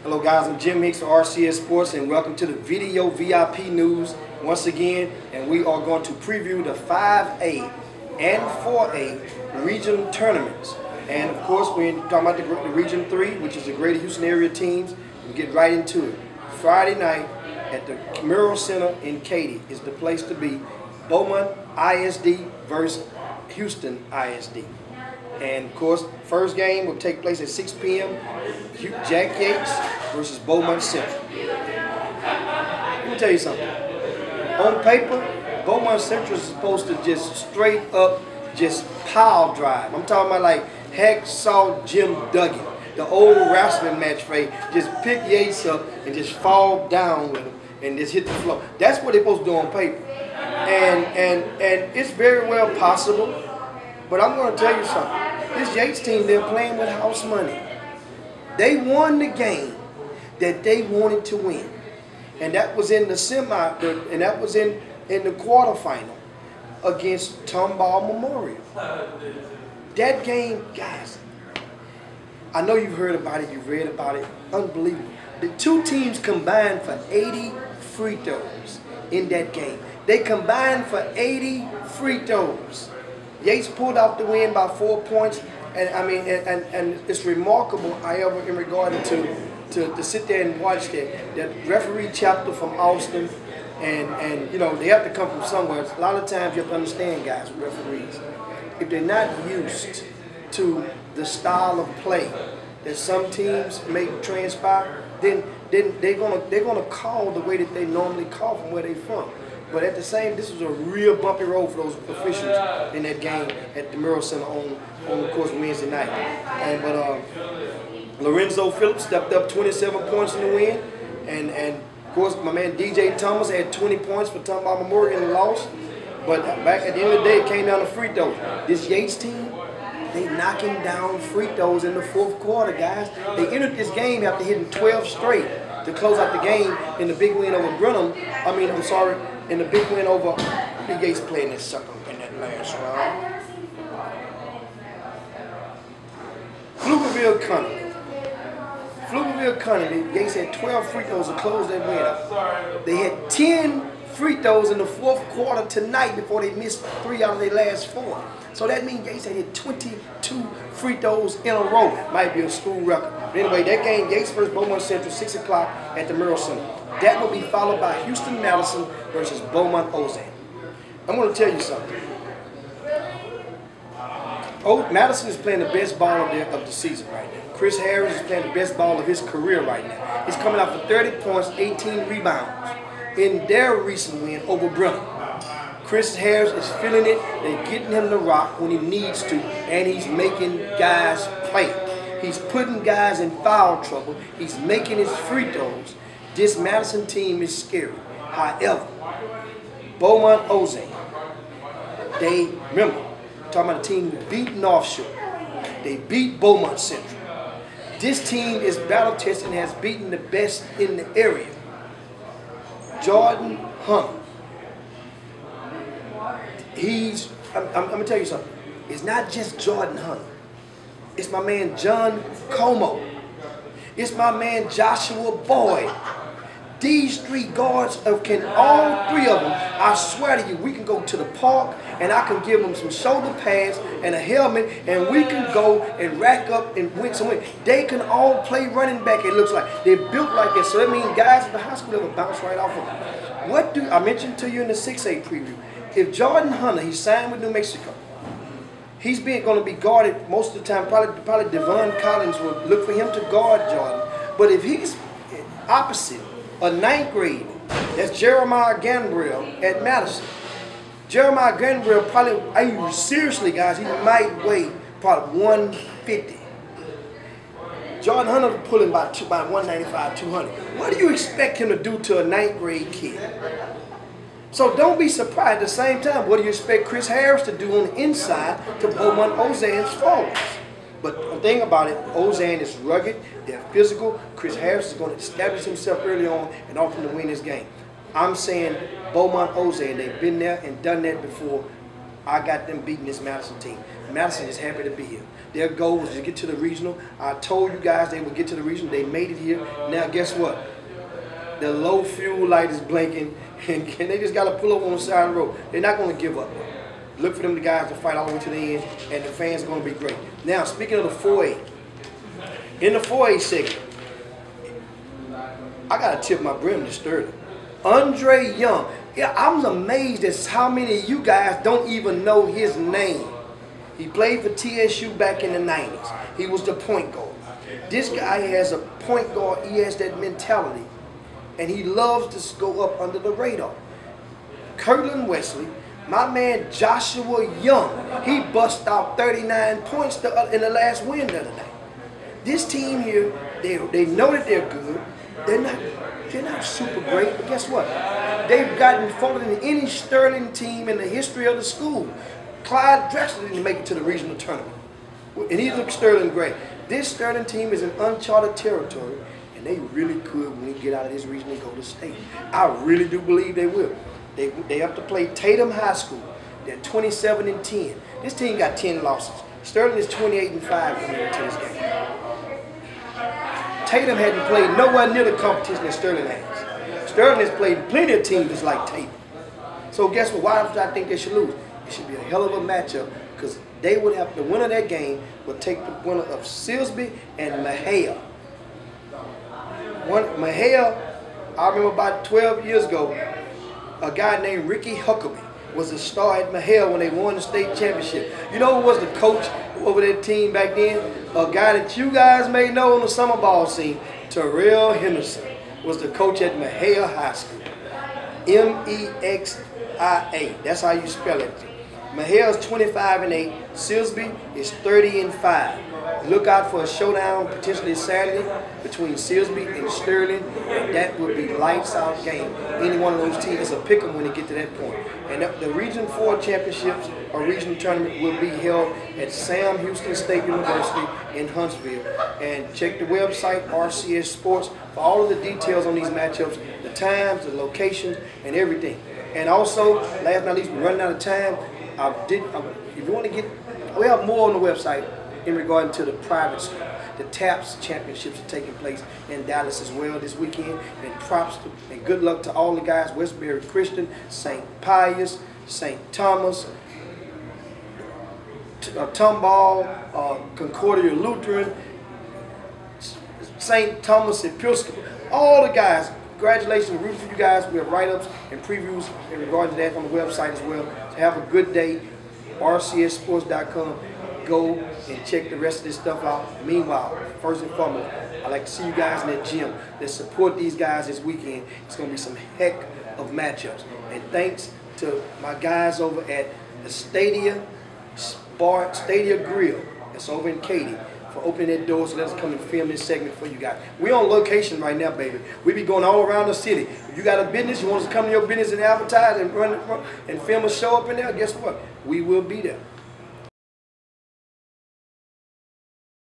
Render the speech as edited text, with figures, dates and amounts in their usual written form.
Hello guys, I'm Jim Hicks for RCS Sports and welcome to the video VIP news once again, and we are going to preview the 5A and 4A regional tournaments. And of course we're talking about the Region 3, which is the Greater Houston area teams. We'll get right into it. Friday night at the Merrill Center in Katy is the place to be. Beaumont ISD versus Houston ISD. And of course, first game will take place at 6 p.m. Jack Yates versus Beaumont Central. Let me tell you something. On paper, Beaumont Central is supposed to just straight up just pile drive. I'm talking about like Hacksaw Jim Duggan, the old wrestling match fade. Just pick Yates up and just fall down with him and just hit the floor. That's what they're supposed to do on paper. And it's very well possible. But I'm going to tell you something. This Yates team, they're playing with house money. They won the game that they wanted to win. And that was in the and that was in the quarterfinal against Tomball Memorial. That game, guys, I know you've heard about it, you've read about it. Unbelievable. The two teams combined for 80 free throws in that game. They combined for 80 free throws. Yates pulled out the win by 4 points, and I mean, and it's remarkable, however, in regard to sit there and watch that referee chapter from Austin, and you know they have to come from somewhere. A lot of times you have to understand, guys, with referees, if they're not used to the style of play that some teams make transpire, then they're gonna call the way that they normally call from where they're from. But at the same, this was a real bumpy road for those officials in that game at the Merrill Center on of course, Wednesday night. But Lorenzo Phillips stepped up 27 points in the win. And of course, my man DJ Thomas had 20 points for Tomball Memorial in the loss. But back at the end of the day, it came down to free throws. This Yates team, they knocking down free throws in the fourth quarter, guys. They entered this game after hitting 12 straight to close out the game in the big win over Brenham. In the big win over the Yates playing this sucker in that last round. Pflugerville Connolly, Yates had 12 free throws to close that win out. They had 10 free throws in the fourth quarter tonight before they missed 3 out of their last 4. So that means Yates had hit 22 free throws in a row. Might be a school record. But anyway, that game, Yates versus Beaumont Central, 6 o'clock at the Merrill Center. That will be followed by Houston Madison versus Beaumont Ozan. I'm going to tell you something. Madison is playing the best ball of the season right now. Chris Harris is playing the best ball of his career right now. He's coming out for 30 points, 18 rebounds in their recent win over Brenham. Chris Harris is feeling it. They're getting him to rock when he needs to, and he's making guys play. He's putting guys in foul trouble. He's making his free throws. This Madison team is scary. However, Beaumont Ozan, remember, talking about a team who beat North Shore. They beat Beaumont Central. This team is battle tested and has beaten the best in the area. Jordan Hunter. I'm going to tell you something. It's not just Jordan Hunter. It's my man John Como. It's my man Joshua Boyd. These 3 guards, can all 3 of them, I swear to you, we can go to the park and I can give them some shoulder pads and a helmet and we can go and rack up and win some wins. They can all play running back, it looks like. They're built like this. So that means guys at the high school level bounce right off of them. I mentioned to you in the 6A preview, if Jordan Hunter, he signed with New Mexico, he's going to be guarded most of the time. Probably Devon Collins will look for him to guard Jordan. But if he's opposite, a 9th grader, that's Jeremiah Gambriel at Madison. Jeremiah Gambriel probably, seriously guys, he might weigh probably 150. Jordan Hunter pulling about 195, 200. What do you expect him to do to a 9th grade kid? So don't be surprised. At the same time, what do you expect Chris Harris to do on the inside to Beaumont Ozan's forwards? But the thing about it, Ozan is rugged, they're physical. Chris Harris is going to establish himself early on and offer him to win this game. I'm saying Beaumont Ozan, they've been there and done that before. I got them beating this Madison team. Madison is happy to be here. Their goal was to get to the regional. I told you guys they would get to the regional. They made it here. Now guess what? The low fuel light is blinking, and they just got to pull up on the side of the road. They're not going to give up. Look for them, the guys, to fight all the way to the end, and the fans are going to be great. Now, speaking of the 4A, in the 4A segment, I got to tip my brim to Sterling. Andre Young. Yeah, I'm amazed at how many of you guys don't even know his name. He played for TSU back in the 90s. He was the point guard. This guy has a point guard. He has that mentality, and he loves to go up under the radar. Kirtland Wesley, my man Joshua Young, he bust out 39 points in the last win the other night. This team here, they know that they're good. They're not super great, but guess what? They've gotten farther than any Sterling team in the history of the school. Clyde Drexler didn't make it to the regional tournament, and he looked Sterling great. This Sterling team is in uncharted territory, and they really could, when we get out of this region, go to state. I really do believe they will. They have to play Tatum High School. They're 27-10. This team got 10 losses. Sterling is 28-5 coming into this game. Tatum hadn't played nowhere near the competition that Sterling has. Sterling has played plenty of teams just like Tatum. So guess what? Why do I think they should lose? It should be a hell of a matchup, because they would have, the winner of that game would take the winner of Silsbee and Mejia. Mejia, I remember about 12 years ago, a guy named Ricky Huckabee was a star at Mejia when they won the state championship. You know who was the coach over that team back then? A guy that you guys may know on the summer ball scene, Terrell Henderson, was the coach at Mejia High School. M-E-X-I-A. That's how you spell it. Mejia is 25-8. Silsbee is 30-5. Look out for a showdown potentially Saturday between Silsbee and Sterling, and that would be lights out game. Any one of those teams is a pick 'em when they get to that point. And the Region 4 championships or regional tournament will be held at Sam Houston State University in Huntsville. And check the website, RCS Sports, for all of the details on these matchups, the times, the locations, and everything. And also, last but not least, we're running out of time. If you want to get, we have more on the website in regard to the private school. The TAPS championships are taking place in Dallas as well this weekend. And props and good luck to all the guys, Westbury Christian, St. Pius, St. Thomas, Tomball, Concordia Lutheran, St. Thomas Episcopal, all the guys. Congratulations, rooting for you guys. We have write-ups and previews in regard to that on the website as well. So have a good day. RCSSports.com. Go and check the rest of this stuff out. Meanwhile, first and foremost, I'd like to see you guys in that gym. Let's support these guys this weekend. It's going to be some heck of matchups. And thanks to my guys over at the Stadia Grill. It's over in Katy, for opening their doors so let us come and film this segment for you guys. We're on location right now, baby. We be going all around the city. If you got a business, you want us to come to your business and advertise and run and film a show up in there, guess what? We will be there.